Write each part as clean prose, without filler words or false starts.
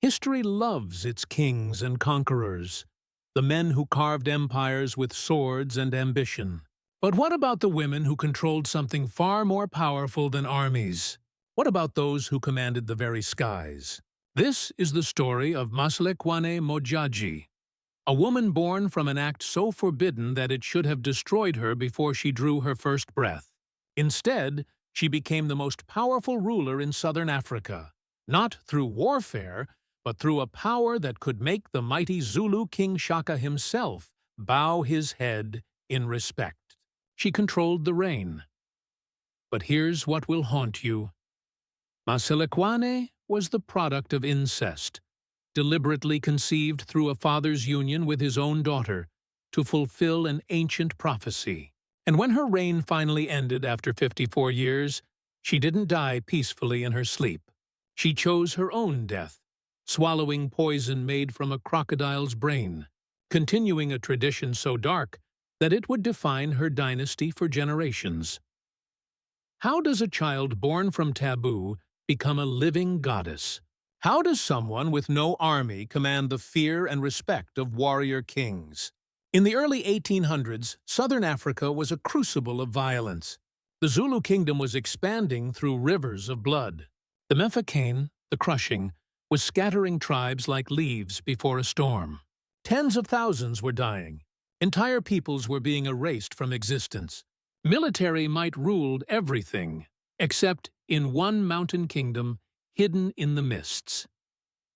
History loves its kings and conquerors, the men who carved empires with swords and ambition. But what about the women who controlled something far more powerful than armies? What about those who commanded the very skies? This is the story of Maselekwane Modjadji, a woman born from an act so forbidden that it should have destroyed her before she drew her first breath. Instead, she became the most powerful ruler in southern Africa, not through warfare, but through a power that could make the mighty Zulu King Shaka himself bow his head in respect. She controlled the rain. But here's what will haunt you. Maselekwane was the product of incest, deliberately conceived through a father's union with his own daughter to fulfill an ancient prophecy. And when her reign finally ended after 54 years, she didn't die peacefully in her sleep. She chose her own death, swallowing poison made from a crocodile's brain, continuing a tradition so dark that it would define her dynasty for generations. How does a child born from taboo become a living goddess? How does someone with no army command the fear and respect of warrior kings? In the early 1800s, southern Africa was a crucible of violence. The Zulu kingdom was expanding through rivers of blood. The Mafeking, the crushing, was scattering tribes like leaves before a storm. Tens of thousands were dying. Entire peoples were being erased from existence. Military might ruled everything, except in one mountain kingdom hidden in the mists.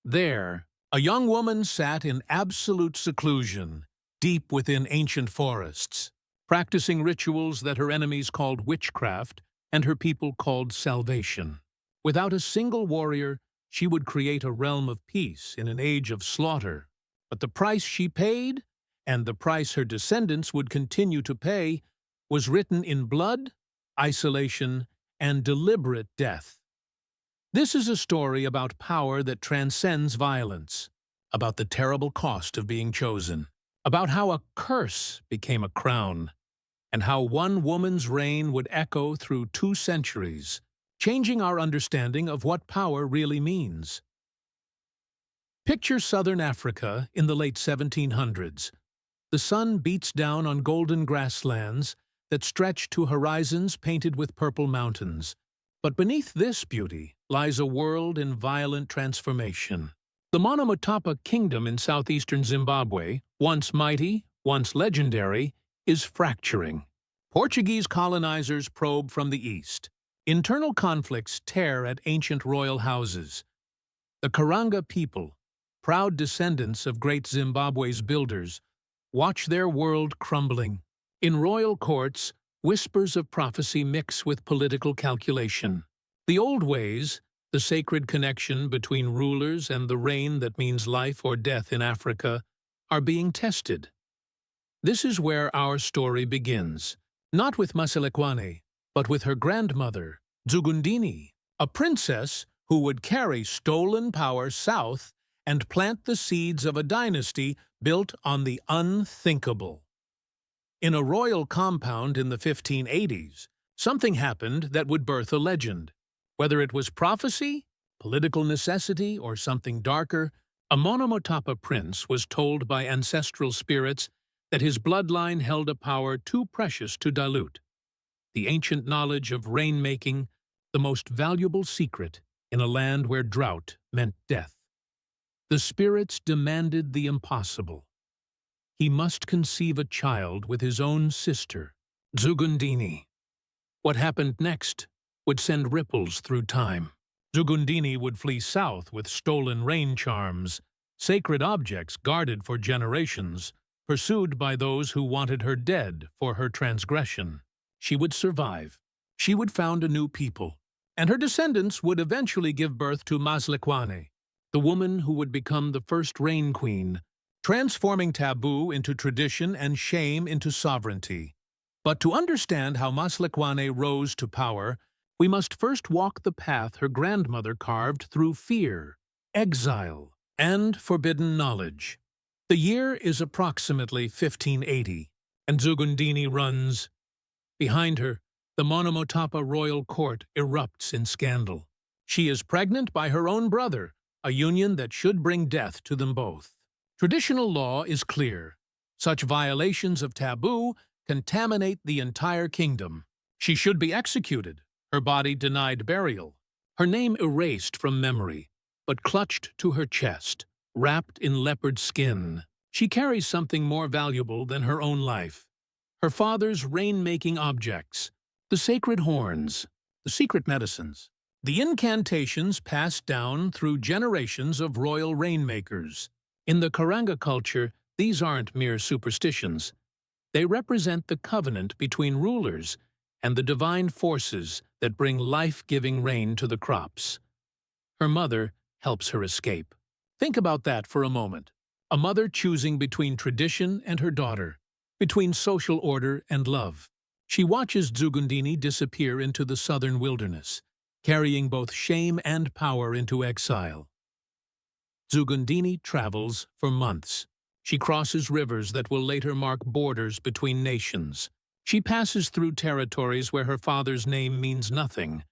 There, a young woman sat in absolute seclusion, deep within ancient forests, practicing rituals that her enemies called witchcraft and her people called salvation. Without a single warrior, she would create a realm of peace in an age of slaughter. But the price she paid, and the price her descendants would continue to pay, was written in blood, isolation, and deliberate death. This is a story about power that transcends violence, about the terrible cost of being chosen, about how a curse became a crown, and how one woman's reign would echo through 2 centuries, changing our understanding of what power really means. Picture southern Africa in the late 1700s. The sun beats down on golden grasslands that stretch to horizons painted with purple mountains. But beneath this beauty lies a world in violent transformation. The Monomotapa Kingdom in southeastern Zimbabwe, once mighty, once legendary, is fracturing. Portuguese colonizers probe from the east. Internal conflicts tear at ancient royal houses. The Karanga people, proud descendants of great Zimbabwe's builders, watch their world crumbling. In royal courts, whispers of prophecy mix with political calculation. The old ways, the sacred connection between rulers and the rain that means life or death in Africa, are being tested. This is where our story begins, not with Maselekwane, but with her grandmother, Zugundini, a princess who would carry stolen power south and plant the seeds of a dynasty built on the unthinkable. In a royal compound in the 1580s, something happened that would birth a legend. Whether it was prophecy, political necessity, or something darker, a Monomotapa prince was told by ancestral spirits that his bloodline held a power too precious to dilute. The ancient knowledge of rainmaking, the most valuable secret in a land where drought meant death. The spirits demanded the impossible. He must conceive a child with his own sister, Zugundini. What happened next would send ripples through time. Zugundini would flee south with stolen rain charms, sacred objects guarded for generations, pursued by those who wanted her dead for her transgression. She would survive. She would found a new people, and her descendants would eventually give birth to Maselekwane, the woman who would become the first rain queen, transforming taboo into tradition and shame into sovereignty. But to understand how Maselekwane rose to power, we must first walk the path her grandmother carved through fear, exile, and forbidden knowledge. The year is approximately 1580, and Zugundini runs. Behind her, the Monomotapa royal court erupts in scandal. She is pregnant by her own brother, a union that should bring death to them both. Traditional law is clear. Such violations of taboo contaminate the entire kingdom. She should be executed, her body denied burial, her name erased from memory, but clutched to her chest, wrapped in leopard skin. She carries something more valuable than her own life. Her father's rainmaking objects, the sacred horns, the secret medicines, the incantations passed down through generations of royal rainmakers. In the Karanga culture, these aren't mere superstitions. They represent the covenant between rulers and the divine forces that bring life-giving rain to the crops. Her mother helps her escape. Think about that for a moment. A mother choosing between tradition and her daughter, between social order and love. She watches Dzugundini disappear into the southern wilderness, carrying both shame and power into exile. Dzugundini travels for months. She crosses rivers that will later mark borders between nations. She passes through territories where her father's name means nothing,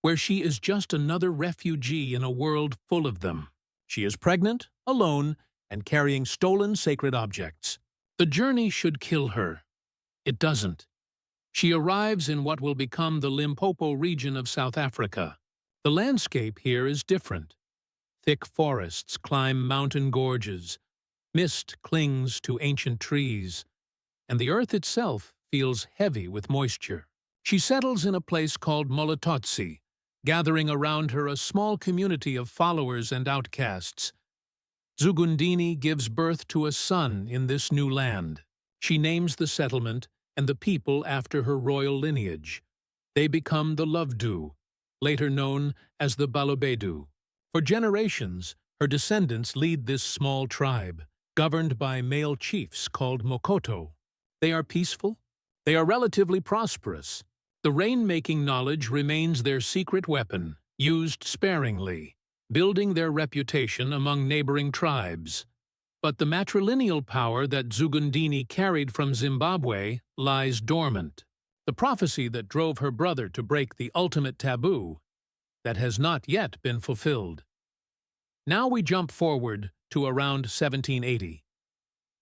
where she is just another refugee in a world full of them. She is pregnant, alone, and carrying stolen sacred objects. The journey should kill her. It doesn't. She arrives in what will become the Limpopo region of South Africa. The landscape here is different. Thick forests climb mountain gorges, mist clings to ancient trees, and the earth itself feels heavy with moisture. She settles in a place called Molototsi, gathering around her a small community of followers and outcasts. Dzugundini gives birth to a son in this new land. She names the settlement and the people after her royal lineage. They become the Lovedu, later known as the Balobedu. For generations, her descendants lead this small tribe, governed by male chiefs called Mokoto. They are peaceful. They are relatively prosperous. The rainmaking knowledge remains their secret weapon, used sparingly, building their reputation among neighboring tribes. But the matrilineal power that Dzugundini carried from Zimbabwe lies dormant. The prophecy that drove her brother to break the ultimate taboo that has not yet been fulfilled. Now we jump forward to around 1780.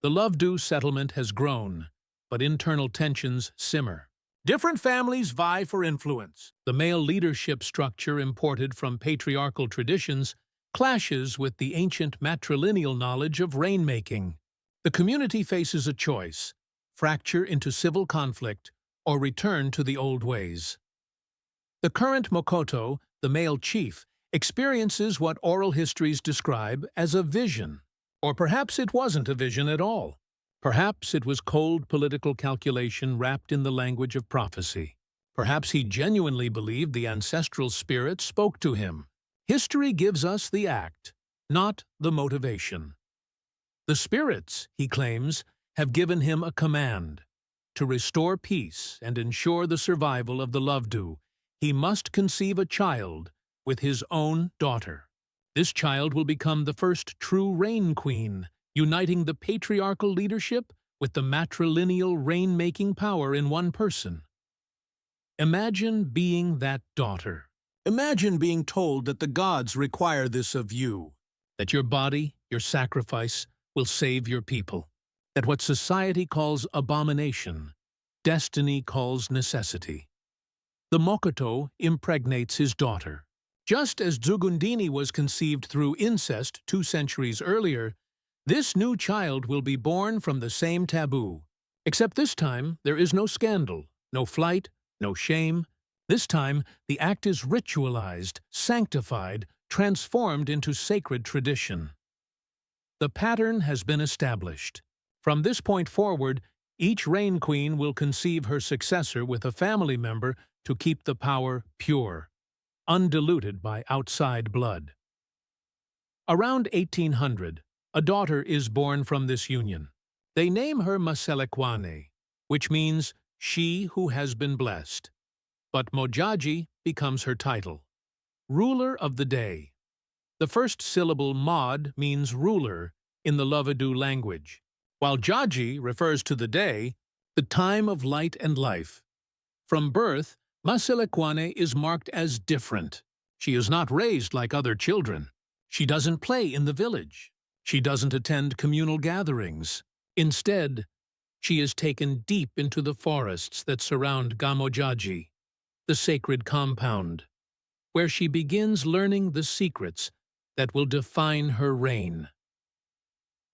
The Lovedu settlement has grown, but internal tensions simmer. Different families vie for influence. The male leadership structure imported from patriarchal traditions clashes with the ancient matrilineal knowledge of rainmaking. The community faces a choice: fracture into civil conflict or return to the old ways. The current Mokoto, the male chief, experiences what oral histories describe as a vision. Or perhaps it wasn't a vision at all. Perhaps it was cold political calculation wrapped in the language of prophecy. Perhaps he genuinely believed the ancestral spirit spoke to him. History gives us the act, not the motivation. The spirits, he claims, have given him a command. To restore peace and ensure the survival of the Lovedu, he must conceive a child with his own daughter. This child will become the first true rain queen, uniting the patriarchal leadership with the matrilineal rain-making power in one person. Imagine being that daughter. Imagine being told that the gods require this of you, that your body, your sacrifice, will save your people, that what society calls abomination, destiny calls necessity. The Mokoto impregnates his daughter. Just as Dzugundini was conceived through incest 2 centuries earlier, this new child will be born from the same taboo. Except this time, there is no scandal, no flight, no shame. This time, the act is ritualized, sanctified, transformed into sacred tradition. The pattern has been established. From this point forward, each rain queen will conceive her successor with a family member to keep the power pure, undiluted by outside blood. Around 1800, a daughter is born from this union. They name her Maselekwane, which means she who has been blessed. But Modjadji becomes her title. Ruler of the day. The first syllable Mod means ruler in the Lovedu language, while Jadji refers to the day, the time of light and life. From birth, Maselekwane is marked as different. She is not raised like other children. She doesn't play in the village. She doesn't attend communal gatherings. Instead, she is taken deep into the forests that surround Modjadji, the sacred compound, where she begins learning the secrets that will define her reign.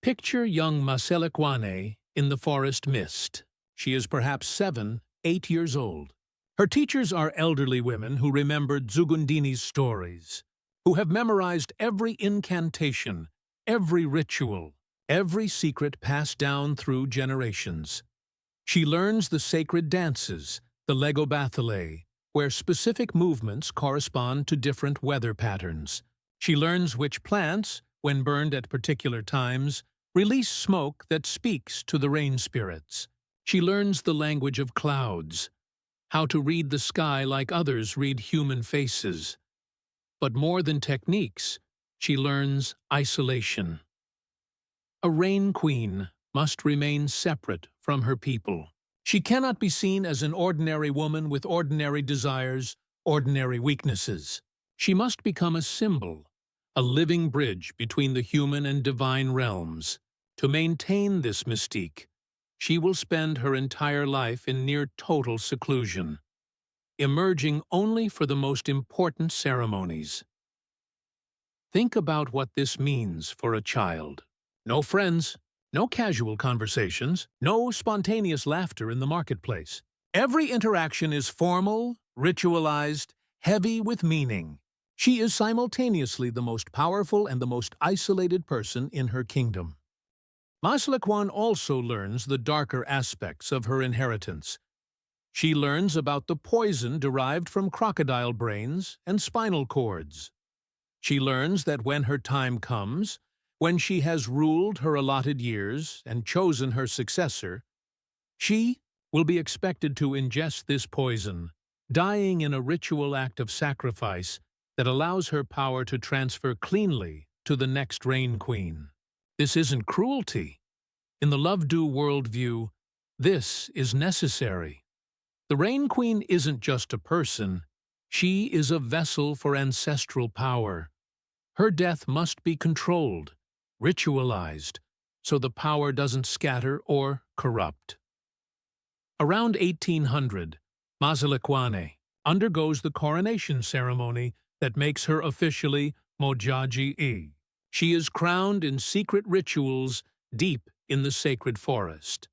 Picture young Maselekwane in the forest mist. She is perhaps 7, 8 years old. Her teachers are elderly women who remembered Zugundini's stories, who have memorized every incantation, every ritual, every secret passed down through generations. She learns the sacred dances, the legobathale, where specific movements correspond to different weather patterns. She learns which plants, when burned at particular times, release smoke that speaks to the rain spirits. She learns the language of clouds, how to read the sky like others read human faces. But more than techniques, she learns isolation. A rain queen must remain separate from her people. She cannot be seen as an ordinary woman with ordinary desires, ordinary weaknesses. She must become a symbol, a living bridge between the human and divine realms. To maintain this mystique, she will spend her entire life in near total seclusion, emerging only for the most important ceremonies. Think about what this means for a child. No friends, no casual conversations, no spontaneous laughter in the marketplace. Every interaction is formal, ritualized, heavy with meaning. She is simultaneously the most powerful and the most isolated person in her kingdom. Maselekwane also learns the darker aspects of her inheritance. She learns about the poison derived from crocodile brains and spinal cords. She learns that when her time comes, when she has ruled her allotted years and chosen her successor, she will be expected to ingest this poison, dying in a ritual act of sacrifice that allows her power to transfer cleanly to the next Rain Queen. This isn't cruelty. In the Lovedu worldview, this is necessary. The Rain Queen isn't just a person, she is a vessel for ancestral power. Her death must be controlled, ritualized, so the power doesn't scatter or corrupt. Around 1800, Maselekwane undergoes the coronation ceremony that makes her officially Modjadji. She is crowned in secret rituals deep in the sacred forest.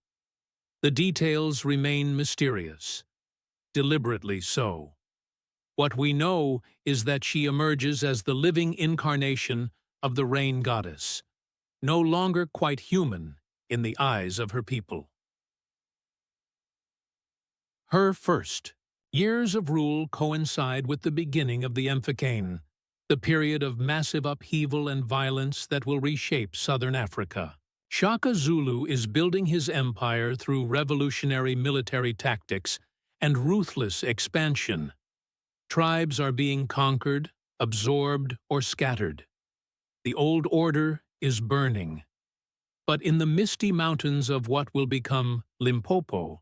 The details remain mysterious, deliberately so. What we know is that she emerges as the living incarnation of the rain goddess, no longer quite human in the eyes of her people. Her first years of rule coincide with the beginning of the Mfecane, the period of massive upheaval and violence that will reshape southern Africa. Shaka Zulu is building his empire through revolutionary military tactics and ruthless expansion. Tribes are being conquered, absorbed, or scattered. The old order is burning. But in the misty mountains of what will become Limpopo,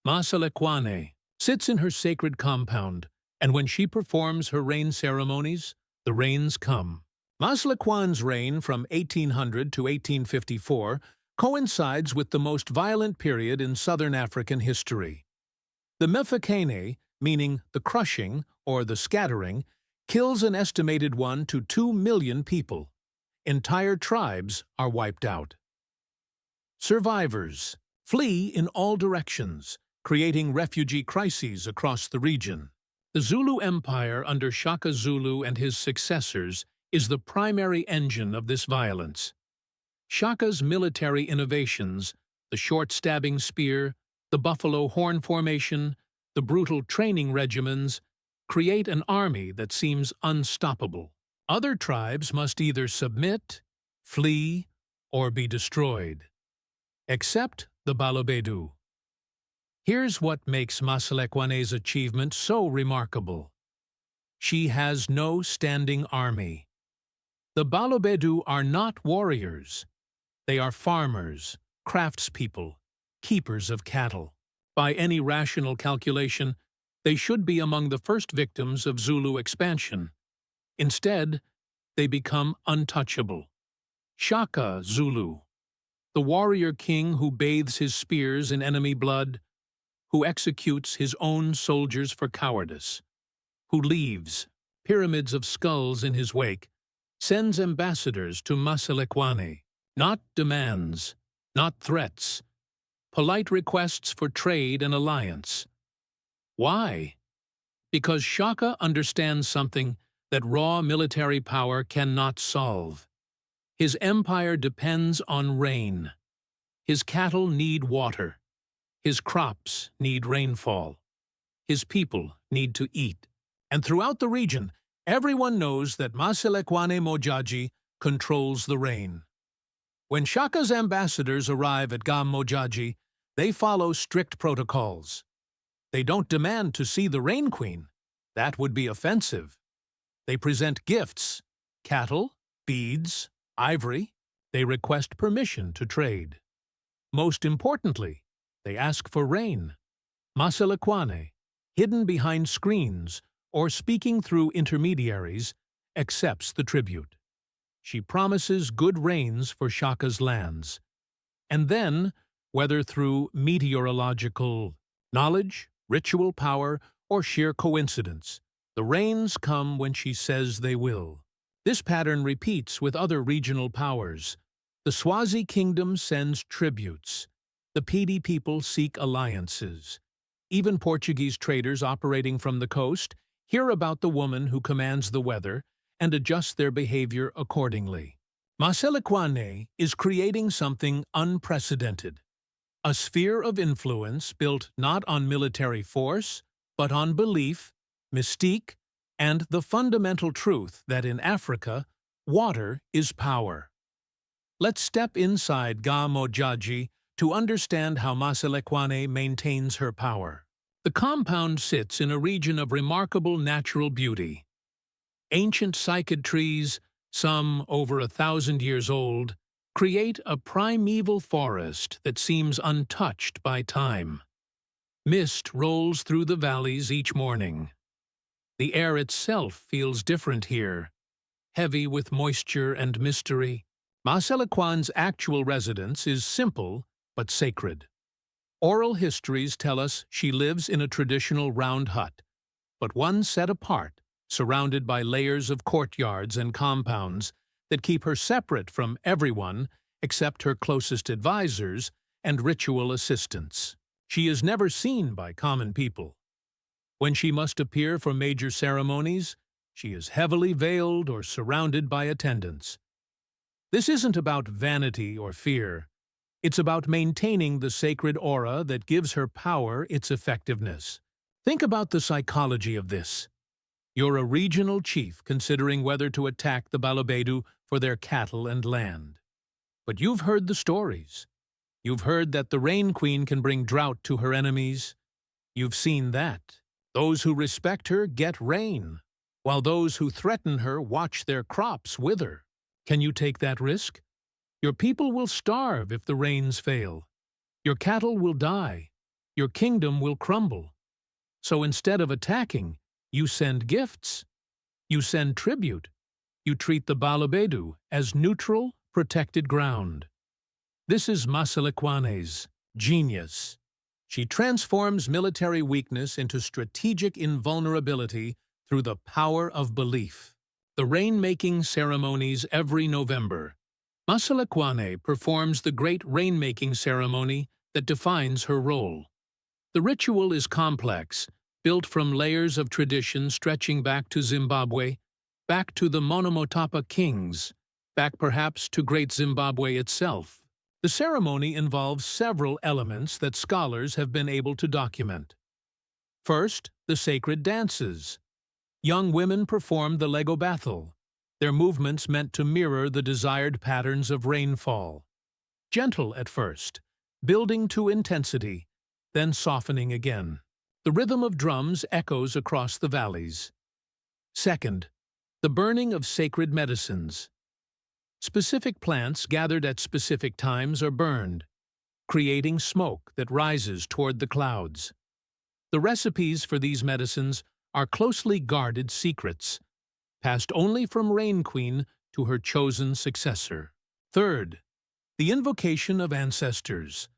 Maselekwane sits in her sacred compound, and when she performs her rain ceremonies, the rains come. Maselekwane's reign from 1800 to 1854 coincides with the most violent period in southern African history. The Mfecane, meaning the crushing or the scattering, kills an estimated 1 to 2 million people. Entire tribes are wiped out. Survivors flee in all directions, creating refugee crises across the region. The Zulu Empire under Shaka Zulu and his successors is the primary engine of this violence. Shaka's military innovations, the short-stabbing spear, the buffalo horn formation, the brutal training regimens, create an army that seems unstoppable. Other tribes must either submit, flee, or be destroyed. Except the Balobedu. Here's what makes Maselekwane's achievement so remarkable. She has no standing army. The Balobedu are not warriors. They are farmers, craftspeople, keepers of cattle. By any rational calculation, they should be among the first victims of Zulu expansion. Instead, they become untouchable. Shaka, Zulu, the warrior king who bathes his spears in enemy blood, who executes his own soldiers for cowardice, who leaves pyramids of skulls in his wake, sends ambassadors to Maselekwane, not demands, not threats, polite requests for trade and alliance. Why? Because Shaka understands something that raw military power cannot solve. His empire depends on rain. His cattle need water. His crops need rainfall. His people need to eat. And throughout the region, everyone knows that Maselekwane Modjadji controls the rain. When Shaka's ambassadors arrive at Queen Modjadji, they follow strict protocols. They don't demand to see the Rain Queen. That would be offensive. They present gifts, cattle, beads, ivory. They request permission to trade. Most importantly, they ask for rain. Maselekwane, hidden behind screens or speaking through intermediaries, accepts the tribute. She promises good rains for Shaka's lands. And then, whether through meteorological knowledge, ritual power, or sheer coincidence, the rains come when she says they will. This pattern repeats with other regional powers. The Swazi kingdom sends tributes. The Pidi people seek alliances. Even Portuguese traders operating from the coast hear about the woman who commands the weather and adjust their behavior accordingly. Maselekwane is creating something unprecedented. A sphere of influence built not on military force, but on belief, mystique, and the fundamental truth that in Africa, water is power. Let's step inside Queen Modjadji to understand how Maselekwane maintains her power. The compound sits in a region of remarkable natural beauty. Ancient cycad trees, some over 1,000 years old, create a primeval forest that seems untouched by time. Mist rolls through the valleys each morning. The air itself feels different here, heavy with moisture and mystery. Maselekwane's actual residence is simple but sacred. Oral histories tell us she lives in a traditional round hut, but one set apart, surrounded by layers of courtyards and compounds that keep her separate from everyone except her closest advisors and ritual assistants. She is never seen by common people. When she must appear for major ceremonies, she is heavily veiled or surrounded by attendants. This isn't about vanity or fear. It's about maintaining the sacred aura that gives her power its effectiveness. Think about the psychology of this. You're a regional chief considering whether to attack the Balobedu for their cattle and land. But you've heard the stories. You've heard that the Rain Queen can bring drought to her enemies. You've seen that. Those who respect her get rain, while those who threaten her watch their crops wither. Can you take that risk? Your people will starve if the rains fail. Your cattle will die. Your kingdom will crumble. So instead of attacking, you send gifts. You send tribute. You treat the Balobedu as neutral, protected ground. This is Maselekwane's genius. She transforms military weakness into strategic invulnerability through the power of belief. The rainmaking ceremonies every November. Maselekwane performs the great rainmaking ceremony that defines her role. The ritual is complex, built from layers of tradition stretching back to Zimbabwe, back to the Monomotapa kings, back perhaps to Great Zimbabwe itself. The ceremony involves several elements that scholars have been able to document. First, the sacred dances. Young women perform the Legobathal, their movements meant to mirror the desired patterns of rainfall. Gentle at first, building to intensity, then softening again. The rhythm of drums echoes across the valleys. Second, the burning of sacred medicines. Specific plants gathered at specific times are burned, creating smoke that rises toward the clouds. The recipes for these medicines are closely guarded secrets, passed only from Rain Queen to her chosen successor. Third, the invocation of ancestors.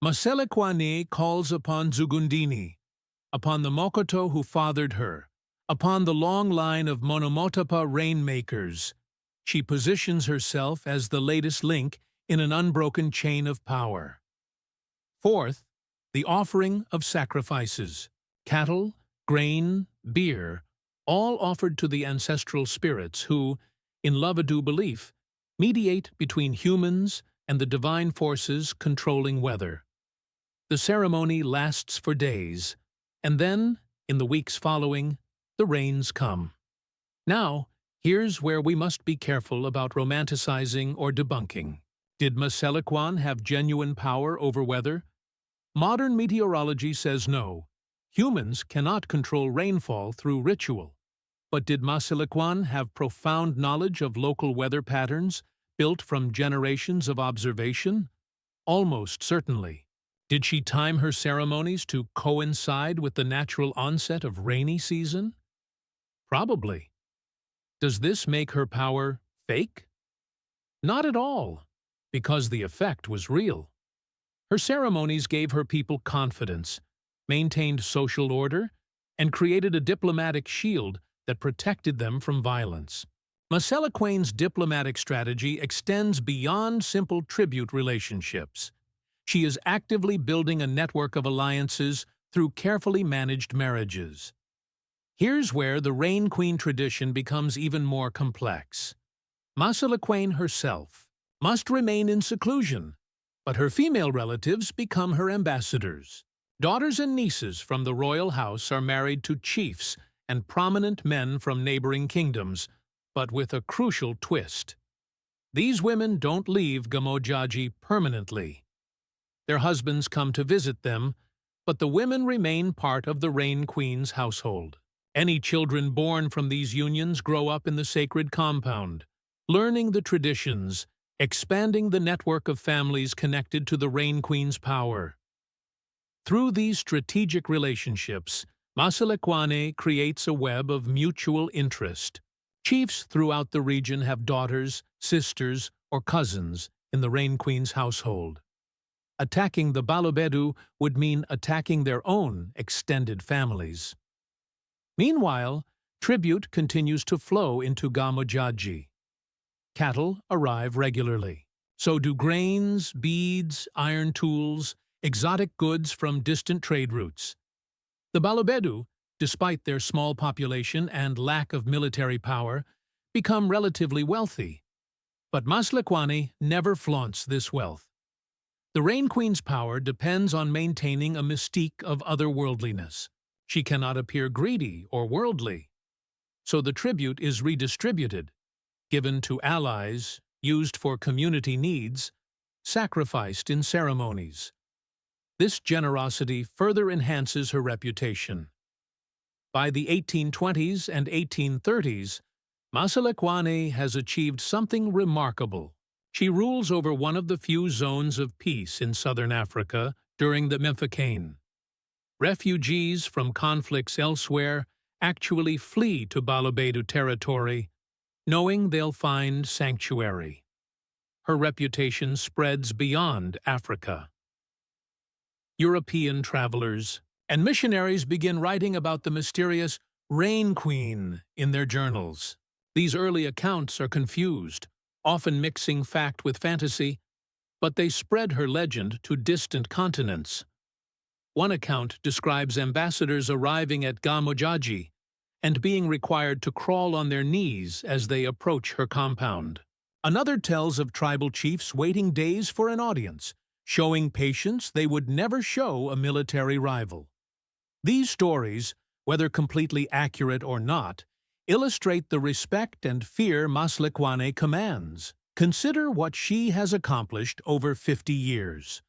Maselekwane calls upon Zugundini, upon the Mokoto who fathered her, upon the long line of Monomotapa rainmakers. She positions herself as the latest link in an unbroken chain of power. Fourth, the offering of sacrifices. Cattle, grain, beer, all offered to the ancestral spirits who, in Balobedu belief, mediate between humans and the divine forces controlling weather. The ceremony lasts for days, and then, in the weeks following, the rains come. Now, here's where we must be careful about romanticizing or debunking. Did Maselekwane have genuine power over weather? Modern meteorology says no. Humans cannot control rainfall through ritual. But did Maselekwane have profound knowledge of local weather patterns built from generations of observation? Almost certainly. Did she time her ceremonies to coincide with the natural onset of rainy season? Probably. Does this make her power fake? Not at all, because the effect was real. Her ceremonies gave her people confidence, maintained social order, and created a diplomatic shield that protected them from violence. Maselekwane's diplomatic strategy extends beyond simple tribute relationships. She is actively building a network of alliances through carefully managed marriages. Here's where the Rain Queen tradition becomes even more complex. Maselekwane herself must remain in seclusion, but her female relatives become her ambassadors. Daughters and nieces from the royal house are married to chiefs and prominent men from neighboring kingdoms, but with a crucial twist. These women don't leave Modjadji permanently. Their husbands come to visit them, but the women remain part of the Rain Queen's household. Any children born from these unions grow up in the sacred compound, learning the traditions, expanding the network of families connected to the Rain Queen's power. Through these strategic relationships, Maselekwane creates a web of mutual interest. Chiefs throughout the region have daughters, sisters, or cousins in the Rain Queen's household. Attacking the Balobedu would mean attacking their own extended families. Meanwhile, tribute continues to flow into Modjadji. Cattle arrive regularly. So do grains, beads, iron tools, exotic goods from distant trade routes. The Balobedu, despite their small population and lack of military power, become relatively wealthy. But Maselekwane never flaunts this wealth. The Rain Queen's power depends on maintaining a mystique of otherworldliness. She cannot appear greedy or worldly. So the tribute is redistributed, given to allies, used for community needs, sacrificed in ceremonies. This generosity further enhances her reputation. By the 1820s and 1830s, Maselekwane has achieved something remarkable. She rules over one of the few zones of peace in southern Africa during the Memphicane. Refugees from conflicts elsewhere actually flee to Balobedu territory, knowing they'll find sanctuary. Her reputation spreads beyond Africa. European travelers and missionaries begin writing about the mysterious Rain Queen in their journals. These early accounts are confused, often mixing fact with fantasy, but they spread her legend to distant continents. One account describes ambassadors arriving at Modjadji and being required to crawl on their knees as they approach her compound. Another tells of tribal chiefs waiting days for an audience, showing patience they would never show a military rival. These stories, whether completely accurate or not, illustrate the respect and fear Maselekwane commands. Consider what she has accomplished over 50 years.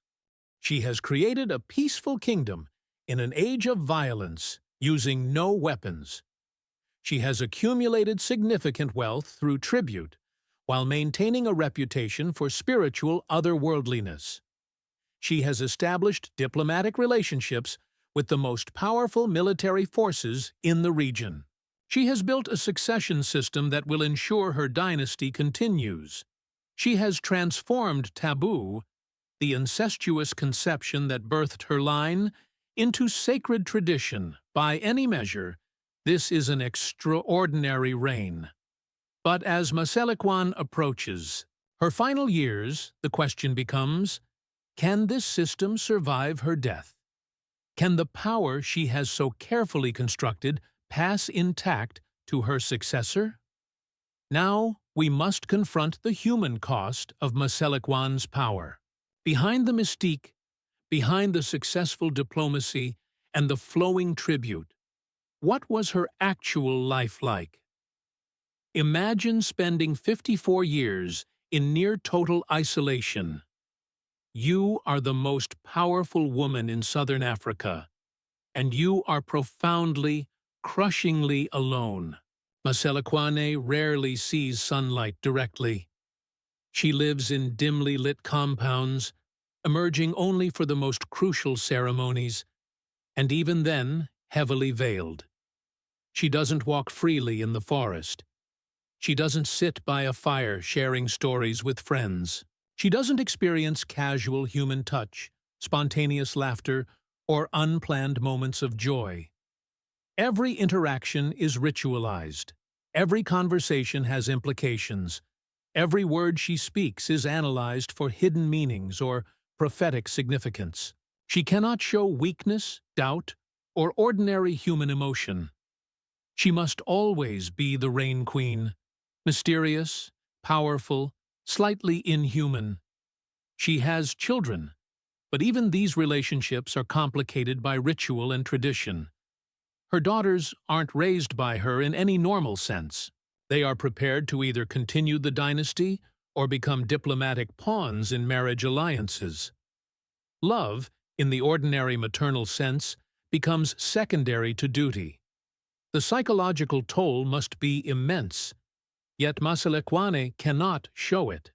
She has created a peaceful kingdom in an age of violence, using no weapons. She has accumulated significant wealth through tribute, while maintaining a reputation for spiritual otherworldliness. She has established diplomatic relationships with the most powerful military forces in the region. She has built a succession system that will ensure her dynasty continues. She has transformed taboo, the incestuous conception that birthed her line, into sacred tradition. By any measure, this is an extraordinary reign. But as Maselekwane approaches her final years, the question becomes, can this system survive her death? Can the power she has so carefully constructed pass intact to her successor? Now we must confront the human cost of Maselekwane's power. Behind the mystique, behind the successful diplomacy and the flowing tribute, what was her actual life like? Imagine spending 54 years in near-total isolation. You are the most powerful woman in southern Africa, and you are profoundly, crushingly alone. Maselekwane rarely sees sunlight directly. She lives in dimly lit compounds, emerging only for the most crucial ceremonies, and even then heavily veiled. She doesn't walk freely in the forest. She doesn't sit by a fire sharing stories with friends. She doesn't experience casual human touch, spontaneous laughter, or unplanned moments of joy. Every interaction is ritualized. Every conversation has implications. Every word she speaks is analyzed for hidden meanings or prophetic significance. She cannot show weakness, doubt, or ordinary human emotion. She must always be the Rain Queen, mysterious, powerful, slightly inhuman. She has children, but even these relationships are complicated by ritual and tradition. Her daughters aren't raised by her in any normal sense. They are prepared to either continue the dynasty or become diplomatic pawns in marriage alliances. Love, in the ordinary maternal sense, becomes secondary to duty. The psychological toll must be immense, yet Maselekwane cannot show it.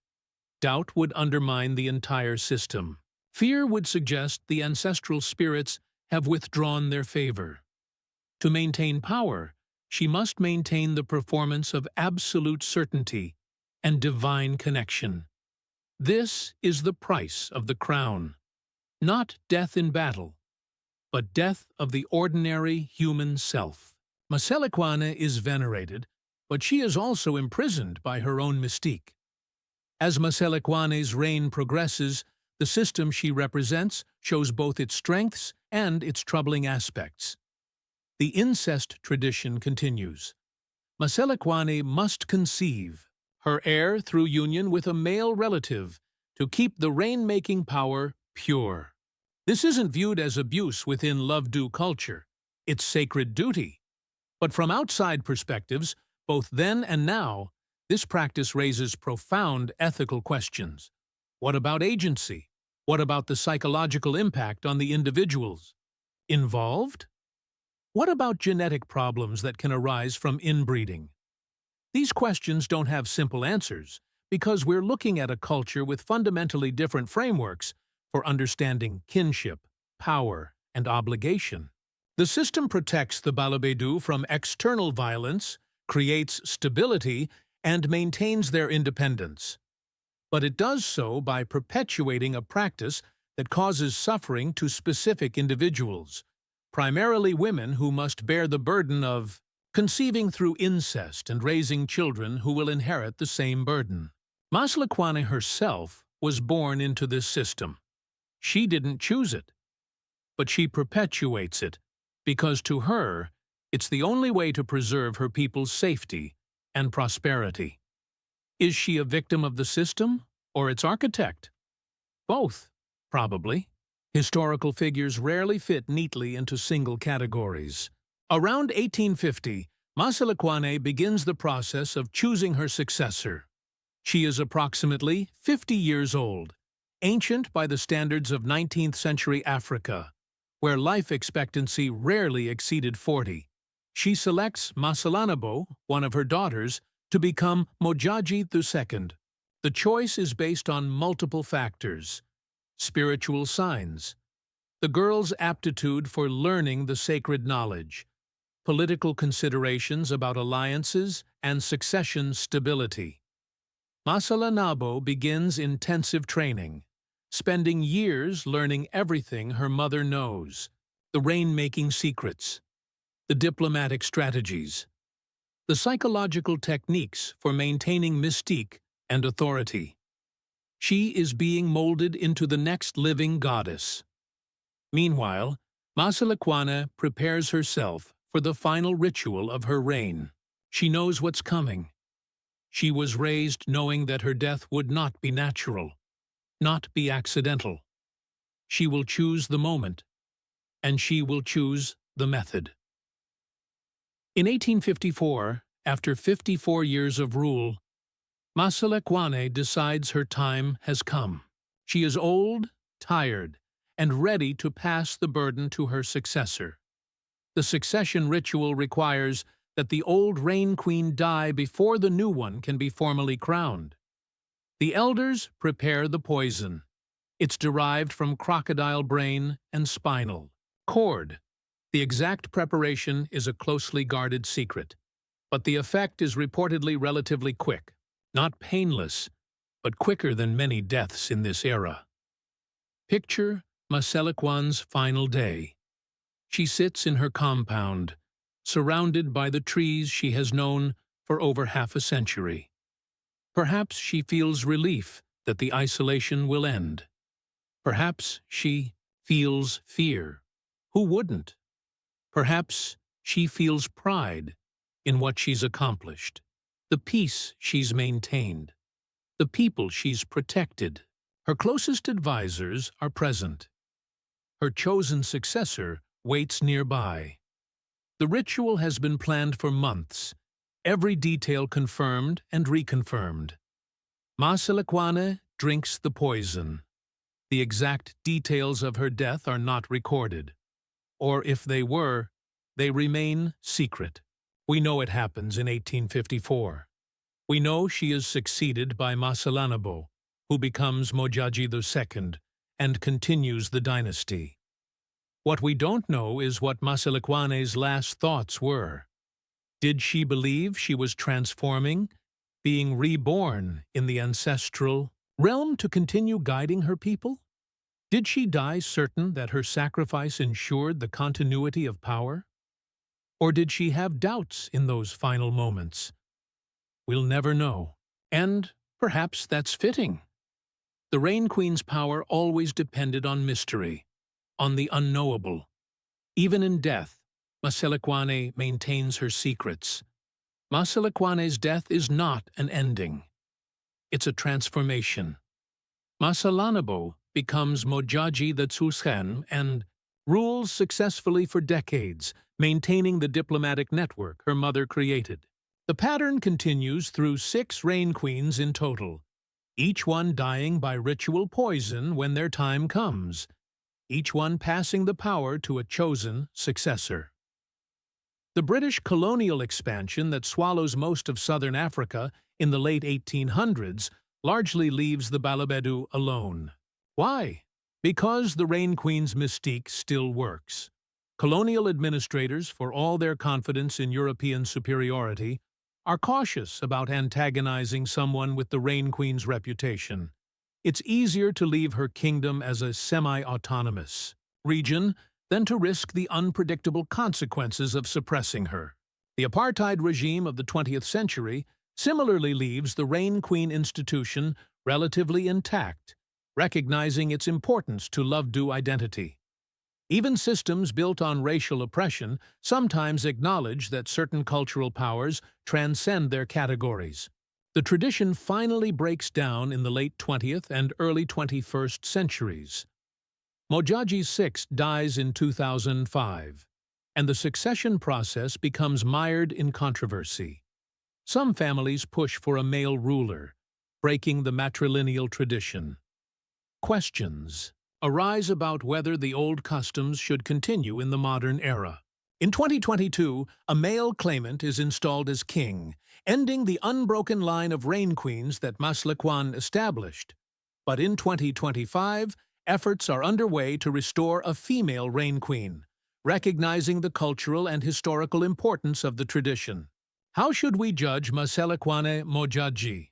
Doubt would undermine the entire system. Fear would suggest the ancestral spirits have withdrawn their favor. To maintain power, she must maintain the performance of absolute certainty and divine connection. This is the price of the crown. Not death in battle, but death of the ordinary human self. Maselekwane is venerated, but she is also imprisoned by her own mystique. As Maselekwane's reign progresses, the system she represents shows both its strengths and its troubling aspects. The incest tradition continues. Maselekwane must conceive her heir through union with a male relative to keep the rainmaking power pure. This isn't viewed as abuse within Lovedu culture. It's sacred duty. But from outside perspectives, both then and now, this practice raises profound ethical questions. What about agency? What about the psychological impact on the individuals involved? What about genetic problems that can arise from inbreeding? These questions don't have simple answers because we're looking at a culture with fundamentally different frameworks for understanding kinship, power, and obligation. The system protects the Balobedu from external violence, creates stability, and maintains their independence. But it does so by perpetuating a practice that causes suffering to specific individuals, primarily women who must bear the burden of conceiving through incest and raising children who will inherit the same burden. Maselekwane herself was born into this system. She didn't choose it, but she perpetuates it because to her, it's the only way to preserve her people's safety and prosperity. Is she a victim of the system or its architect? Both, probably. Historical figures rarely fit neatly into single categories. Around 1850, Maselekwane begins the process of choosing her successor. She is approximately 50 years old, ancient by the standards of 19th-century Africa, where life expectancy rarely exceeded 40. She selects Maselekwane, one of her daughters, to become Modjadji II. The choice is based on multiple factors. Spiritual signs, the girl's aptitude for learning the sacred knowledge, political considerations about alliances, and succession stability. Maselekwane begins intensive training, spending years learning everything her mother knows: the rainmaking secrets, the diplomatic strategies, the psychological techniques for maintaining mystique and authority. She is being molded into the next living goddess. Meanwhile, Maselekwane prepares herself for the final ritual of her reign. She knows what's coming. She was raised knowing that her death would not be natural, not be accidental. She will choose the moment, and she will choose the method. In 1854, after 54 years of rule, Maselekwane decides her time has come. She is old, tired, and ready to pass the burden to her successor. The succession ritual requires that the old Rain Queen die before the new one can be formally crowned. The elders prepare the poison. It's derived from crocodile brain and spinal cord. The exact preparation is a closely guarded secret, but the effect is reportedly relatively quick. Not painless, but quicker than many deaths in this era. Picture Maselekwane's final day. She sits in her compound, surrounded by the trees she has known for over half a century. Perhaps she feels relief that the isolation will end. Perhaps she feels fear. Who wouldn't? Perhaps she feels pride in what she's accomplished, the peace she's maintained, the people she's protected. Her closest advisors are present. Her chosen successor waits nearby. The ritual has been planned for months, every detail confirmed and reconfirmed. Maselekwane drinks the poison. The exact details of her death are not recorded, or if they were, they remain secret. We know it happens in 1854. We know she is succeeded by Maselekwane, who becomes Modjadji II and continues the dynasty. What we don't know is what Maselekwane's last thoughts were. Did she believe she was transforming, being reborn in the ancestral realm to continue guiding her people? Did she die certain that her sacrifice ensured the continuity of power? Or did she have doubts in those final moments? We'll never know. And perhaps that's fitting. The Rain Queen's power always depended on mystery, on the unknowable. Even in death, Maselekwane maintains her secrets. Maselekwane's death is not an ending. It's a transformation. Maselekwane becomes Modjadji II and rules successfully for decades, maintaining the diplomatic network her mother created. The pattern continues through 6 Rain Queens in total, each one dying by ritual poison when their time comes, each one passing the power to a chosen successor. The British colonial expansion that swallows most of southern Africa in the late 1800s largely leaves the Balobedu alone. Why? Because the Rain Queen's mystique still works. Colonial administrators, for all their confidence in European superiority, are cautious about antagonizing someone with the Rain Queen's reputation. It's easier to leave her kingdom as a semi-autonomous region than to risk the unpredictable consequences of suppressing her. The apartheid regime of the 20th century similarly leaves the Rain Queen institution relatively intact, recognizing its importance to Lovedu identity. Even systems built on racial oppression sometimes acknowledge that certain cultural powers transcend their categories. The tradition finally breaks down in the late 20th and early 21st centuries. Modjadji VI dies in 2005, and the succession process becomes mired in controversy. Some families push for a male ruler, breaking the matrilineal tradition. Questions arise about whether the old customs should continue in the modern era. In 2022, a male claimant is installed as king, ending the unbroken line of Rain Queens that Maselekwane established. But in 2025, efforts are underway to restore a female Rain Queen, recognizing the cultural and historical importance of the tradition. How should we judge Maselekwane Modjadji?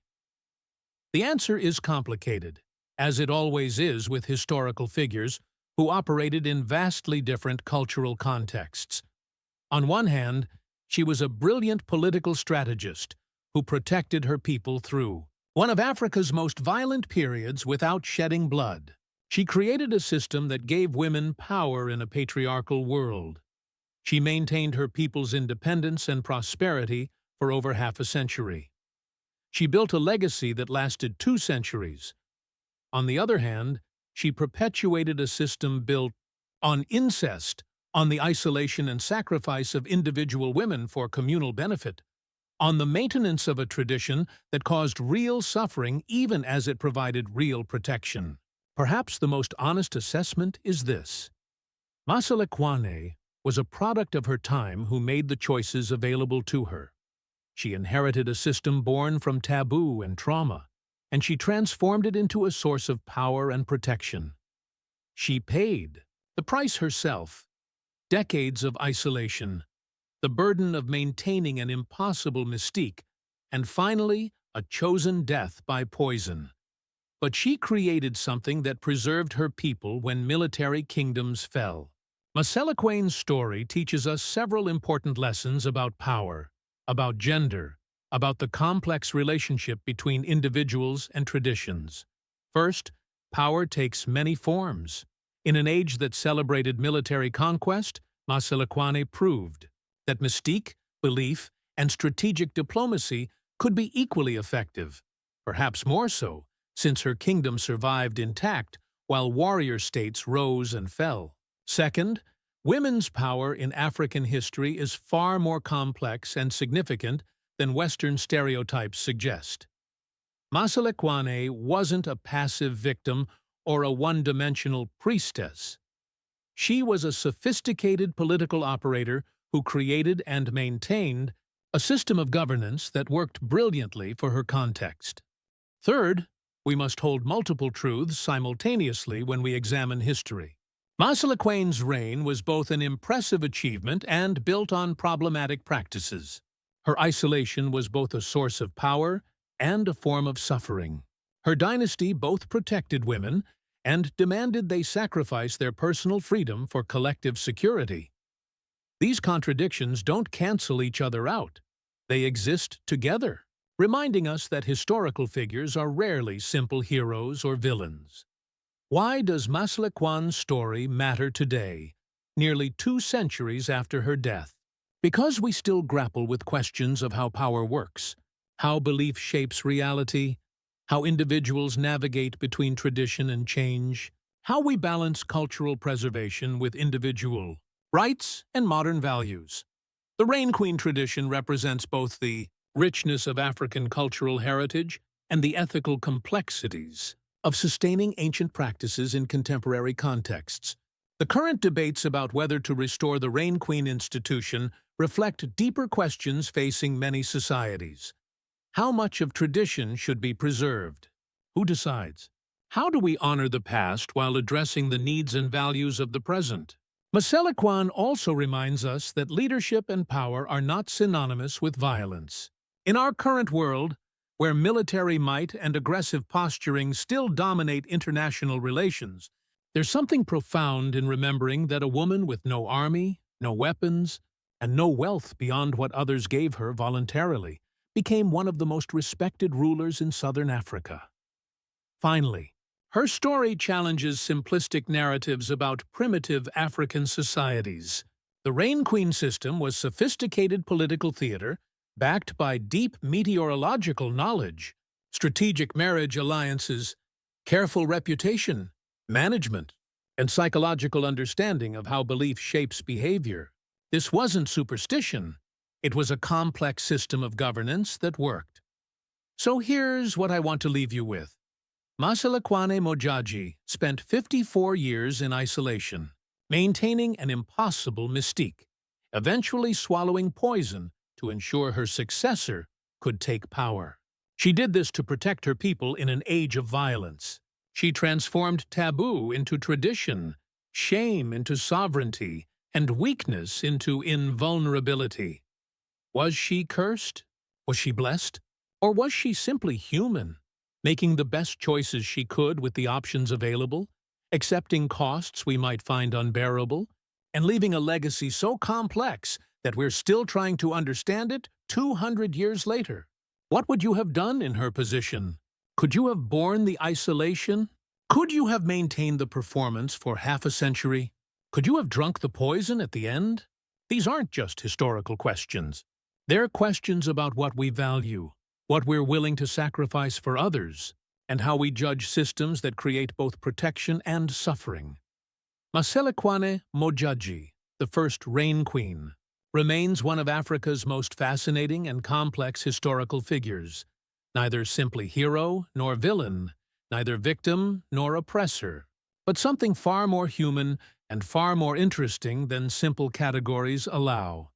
The answer is complicated, as it always is with historical figures who operated in vastly different cultural contexts. On one hand, she was a brilliant political strategist who protected her people through one of Africa's most violent periods without shedding blood. She created a system that gave women power in a patriarchal world. She maintained her people's independence and prosperity for over half a century. She built a legacy that lasted 2 centuries. On the other hand, she perpetuated a system built on incest, on the isolation and sacrifice of individual women for communal benefit, on the maintenance of a tradition that caused real suffering even as it provided real protection. Perhaps the most honest assessment is this: Maselekwane was a product of her time who made the choices available to her. She inherited a system born from taboo and trauma, and she transformed it into a source of power and protection. She paid the price herself: decades of isolation, the burden of maintaining an impossible mystique, and finally, a chosen death by poison. But she created something that preserved her people when military kingdoms fell. Maselekwane's story teaches us several important lessons about power, about gender, about the complex relationship between individuals and traditions. First, power takes many forms. In an age that celebrated military conquest, Maselekwane proved that mystique, belief, and strategic diplomacy could be equally effective, perhaps more so, since her kingdom survived intact while warrior states rose and fell. Second, women's power in African history is far more complex and significant than Western stereotypes suggest. Maselekwane wasn't a passive victim or a one-dimensional priestess. She was a sophisticated political operator who created and maintained a system of governance that worked brilliantly for her context. Third, we must hold multiple truths simultaneously when we examine history. Maselekwane's reign was both an impressive achievement and built on problematic practices. Her isolation was both a source of power and a form of suffering. Her dynasty both protected women and demanded they sacrifice their personal freedom for collective security. These contradictions don't cancel each other out. They exist together, reminding us that historical figures are rarely simple heroes or villains. Why does Maselekwane's story matter today, nearly 2 centuries after her death? Because we still grapple with questions of how power works, how belief shapes reality, how individuals navigate between tradition and change, how we balance cultural preservation with individual rights and modern values. The Rain Queen tradition represents both the richness of African cultural heritage and the ethical complexities of sustaining ancient practices in contemporary contexts. The current debates about whether to restore the Rain Queen institution reflect deeper questions facing many societies. How much of tradition should be preserved? Who decides? How do we honor the past while addressing the needs and values of the present? Maselekwane also reminds us that leadership and power are not synonymous with violence. In our current world, where military might and aggressive posturing still dominate international relations, there's something profound in remembering that a woman with no army, no weapons, and no wealth beyond what others gave her voluntarily became one of the most respected rulers in southern Africa. Finally, her story challenges simplistic narratives about primitive African societies. The Rain Queen system was sophisticated political theater backed by deep meteorological knowledge, strategic marriage alliances, careful reputation, management, and psychological understanding of how belief shapes behavior. This wasn't superstition. It was a complex system of governance that worked. So here's what I want to leave you with. Maselekwane Modjadji spent 54 years in isolation, maintaining an impossible mystique, eventually swallowing poison to ensure her successor could take power. She did this to protect her people in an age of violence. She transformed taboo into tradition, shame into sovereignty, and weakness into invulnerability. Was she cursed? Was she blessed? Or was she simply human, making the best choices she could with the options available, accepting costs we might find unbearable, and leaving a legacy so complex that we're still trying to understand it 200 years later? What would you have done in her position? Could you have borne the isolation? Could you have maintained the performance for half a century? Could you have drunk the poison at the end? These aren't just historical questions. They're questions about what we value, what we're willing to sacrifice for others, and how we judge systems that create both protection and suffering. Maselekwane Modjadji, the first Rain Queen, remains one of Africa's most fascinating and complex historical figures, neither simply hero nor villain, neither victim nor oppressor, but something far more human and far more interesting than simple categories allow.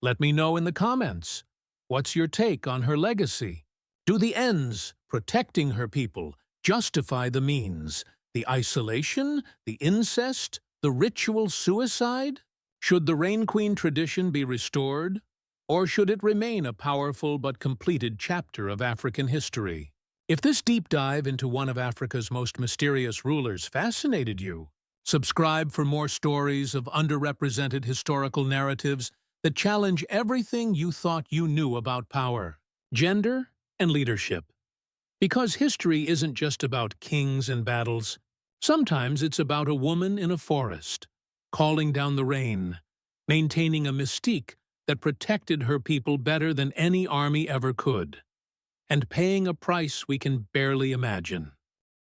Let me know in the comments. What's your take on her legacy? Do the ends, protecting her people, justify the means? The isolation, the incest, the ritual suicide? Should the Rain Queen tradition be restored? Or should it remain a powerful but completed chapter of African history? If this deep dive into one of Africa's most mysterious rulers fascinated you, subscribe for more stories of underrepresented historical narratives that challenge everything you thought you knew about power, gender, and leadership. Because history isn't just about kings and battles. Sometimes it's about a woman in a forest, calling down the rain, maintaining a mystique that protected her people better than any army ever could, and paying a price we can barely imagine.